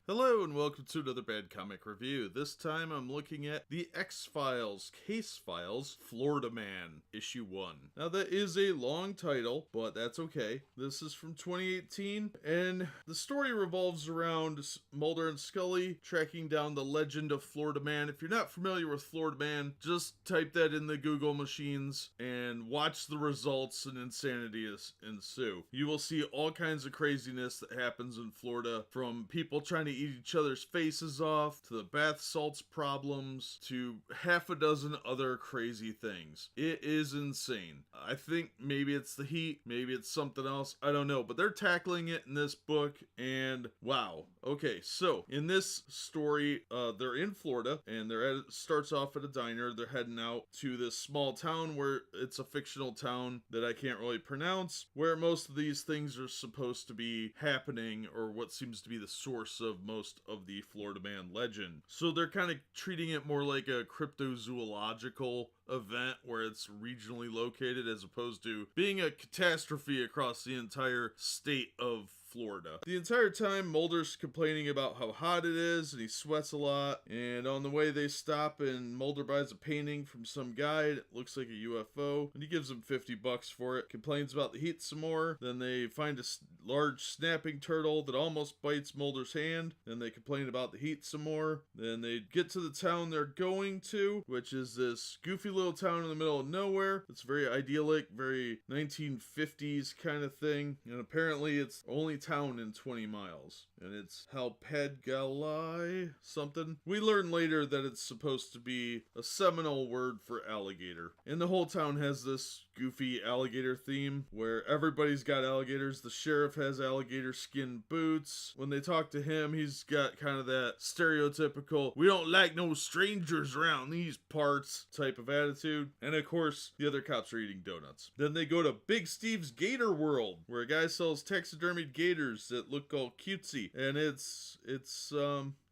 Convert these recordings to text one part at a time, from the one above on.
Hello and welcome to another Bad Comic Review. This time I'm looking at The X-Files Case Files Florida Man, Issue 1. Now that is a long title, but that's okay. This is from 2018, and the story revolves around Mulder and Scully tracking down the legend of Florida Man. If you're not familiar with Florida Man, just type that in the Google machines and watch the results and insanity ensue. You will see all kinds of craziness that happens in Florida, from people trying to eat each other's faces off, to the bath salts problems, to half a dozen other crazy things. It is insane. I think maybe it's the heat, maybe it's something else, I don't know, but they're tackling it in this book, and wow. Okay, so in this story, they're in Florida, and starts off at a diner. They're heading out to this small town where it's a fictional town that I can't really pronounce, where most of these things are supposed to be happening, or what seems to be the source of most of the Florida Man legend. So they're kind of treating it more like a cryptozoological event where it's regionally located, as opposed to being a catastrophe across the entire state of Florida. The entire time Mulder's complaining about how hot it is and he sweats a lot, and on the way they stop and Mulder buys a painting from some guy that looks like a UFO, and he gives him $50 for it, complains about the heat some more. Then they find a large snapping turtle that almost bites Mulder's hand, then they complain about the heat some more. Then they get to the town they're going to, which is this goofy little town in the middle of nowhere. It's very idyllic, very 1950s kind of thing, and apparently it's the only town in 20 miles, and it's Halpadgalai something. We learn later that it's supposed to be a Seminole word for alligator, and the whole town has this goofy alligator theme where everybody's got alligators. The sheriff has alligator skin boots. When they talk to him, he's got kind of that stereotypical "we don't like no strangers around these parts" type of attitude. And of course, the other cops are eating donuts. Then they go to Big Steve's Gator World, where a guy sells taxidermied gators that look all cutesy, and it's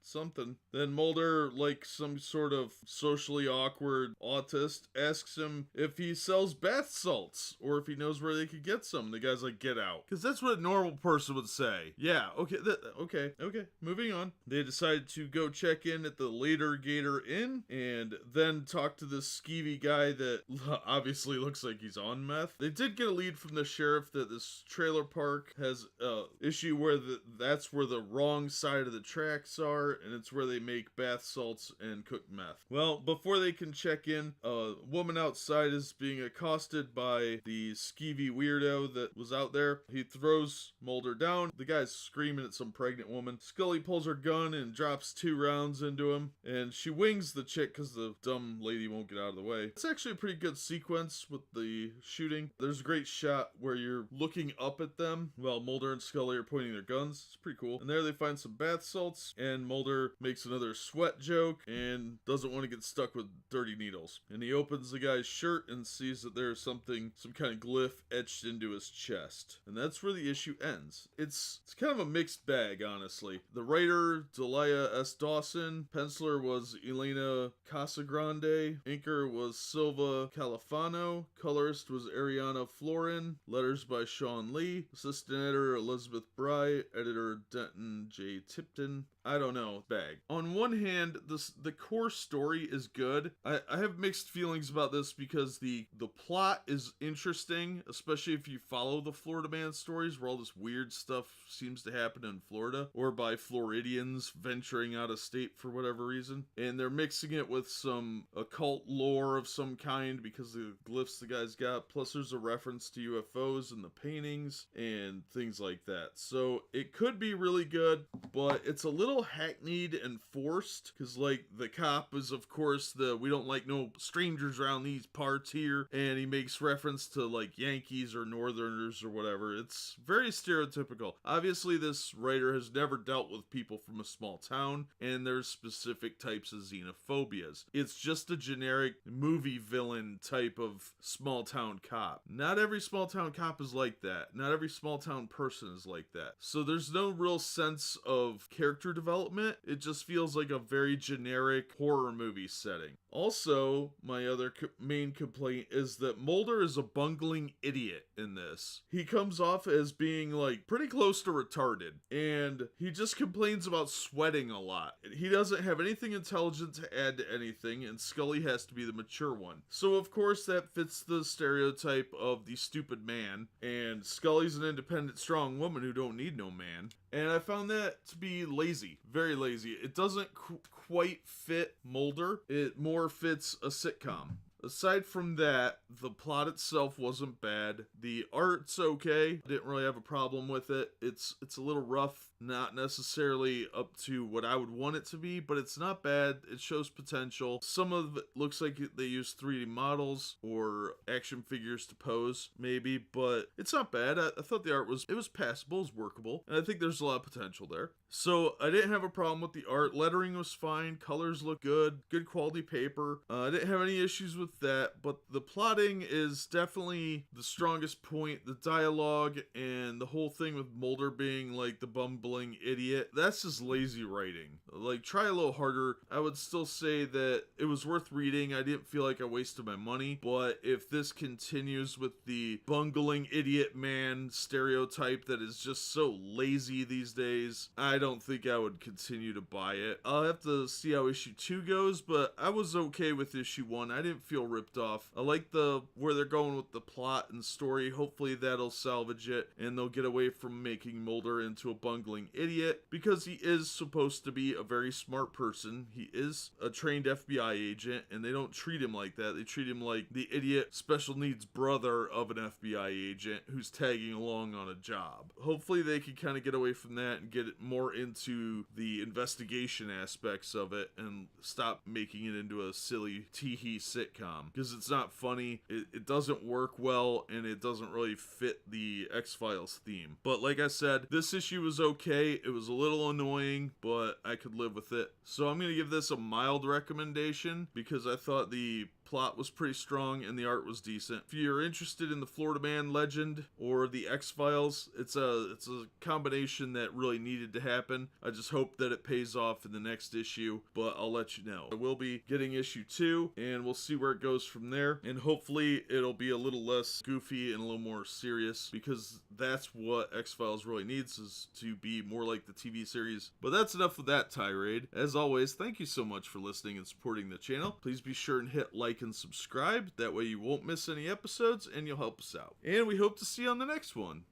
something. Then Mulder, like some sort of socially awkward autist, asks him if he sells bath salts or if he knows where they could get some. The guy's like, "Get out." Because that's what a normal person would say. Yeah, okay, moving on. They decided to go check in at the Later Gator Inn and then talk to this skeevy guy that obviously looks like he's on meth. They did get a lead from the sheriff that this trailer park has an issue where that's where the wrong side of the tracks are, and it's where they make bath salts and cook meth. Well, before they can check in, a woman outside is being accosted by the skeevy weirdo that was out there. He throws Mulder down. The guy's screaming at some pregnant woman. Scully pulls her gun and drops 2 rounds into him, and she wings the chick because the dumb lady won't get out of the way. It's actually a pretty good sequence with the shooting. There's a great shot where you're looking up at them while Mulder and Scully are pointing their guns. It's pretty cool. And there they find some bath salts, and Mulder makes another sweat joke and doesn't want to get stuck with dirty needles. And he opens the guy's shirt and sees that there's some kind of glyph etched into his chest. And that's where the issue ends. It's kind of a mixed bag, honestly. The writer, Delia S. Dawson. Penciler was Elena Casagrande. Inker was Silva Califano. Colorist was Ariana Florin. Letters by Sean Lee. Assistant editor Elizabeth Bry. Editor Denton J. Tipton. I don't know. Bag. On one hand, the core story is good. I have mixed feelings about this because the plot is interesting, especially if you follow the Florida Man stories where all this weird stuff seems to happen in Florida, or by Floridians venturing out of state for whatever reason. And they're mixing it with some occult lore of some kind because of the glyphs the guy's got. Plus there's a reference to UFOs in the paintings and things like that. So it could be really good, but it's a little hackneyed and forced, because like the cop is of course we don't like no strangers around these parts here, and he makes reference to like Yankees or Northerners or whatever. It's very stereotypical. Obviously this writer has never dealt with people from a small town, and there's specific types of xenophobias. It's just a generic movie villain type of small town cop. Not every small town cop is like that. Not every small town person is like that. So there's no real sense of character development. It just feels like a very generic horror movie setting. Also, my other main complaint is that Mulder is a bungling idiot in this. He comes off as being like pretty close to retarded, and he just complains about sweating a lot. He doesn't have anything intelligent to add to anything, and Scully has to be the mature one. So of course that fits the stereotype of the stupid man, and Scully's an independent, strong woman who don't need no man. And I found that to be lazy, very lazy. It doesn't quite fit Mulder. It more fits a sitcom. Aside from that, the plot itself wasn't bad. The art's okay. Didn't really have a problem with it. It's a little rough, not necessarily up to what I would want it to be, but it's not bad. It shows potential. Some of it looks like they use 3D models or action figures to pose, maybe, but it's not bad. I thought the art was passable, it was workable, and I think there's a lot of potential there. So I didn't have a problem with the art. Lettering was fine. Colors look good. Good quality paper. I didn't have any issues with that, but the plotting is definitely the strongest point. The dialogue and the whole thing with Mulder being like the bumbling idiot, that's just lazy writing. Like, try a little harder. I would still say that it was worth reading. I didn't feel like I wasted my money, but if this continues with the bungling idiot man stereotype that is just so lazy these days, I don't think I would continue to buy it. I'll have to see how issue 2 goes, but I was okay with issue 1. I didn't feel ripped off. I like where they're going with the plot and story. Hopefully that'll salvage it, and they'll get away from making Mulder into a bungling idiot, because he is supposed to be a very smart person. He is a trained FBI agent, and they don't treat him like that. They treat him like the idiot special needs brother of an FBI agent who's tagging along on a job. Hopefully they can kind of get away from that and get it more into the investigation aspects of it and stop making it into a silly tee-hee sitcom, because it's not funny, it doesn't work well, and it doesn't really fit the X-Files theme. But like I said, this issue was okay. It was a little annoying, but I could live with it. So I'm going to give this a mild recommendation because I thought the plot was pretty strong and the art was decent. If you're interested in the Florida Man legend or the X-Files, it's a combination that really needed to happen. I just hope that it pays off in the next issue, but I'll let you know. I will be getting issue 2, and we'll see where it goes from there, and hopefully it'll be a little less goofy and a little more serious, because that's what X-Files really needs, is to be more like the TV series. But that's enough of that tirade. As always, thank you so much for listening and supporting the channel. Please be sure and hit like and subscribe. That way you won't miss any episodes and you'll help us out. And we hope to see you on the next one.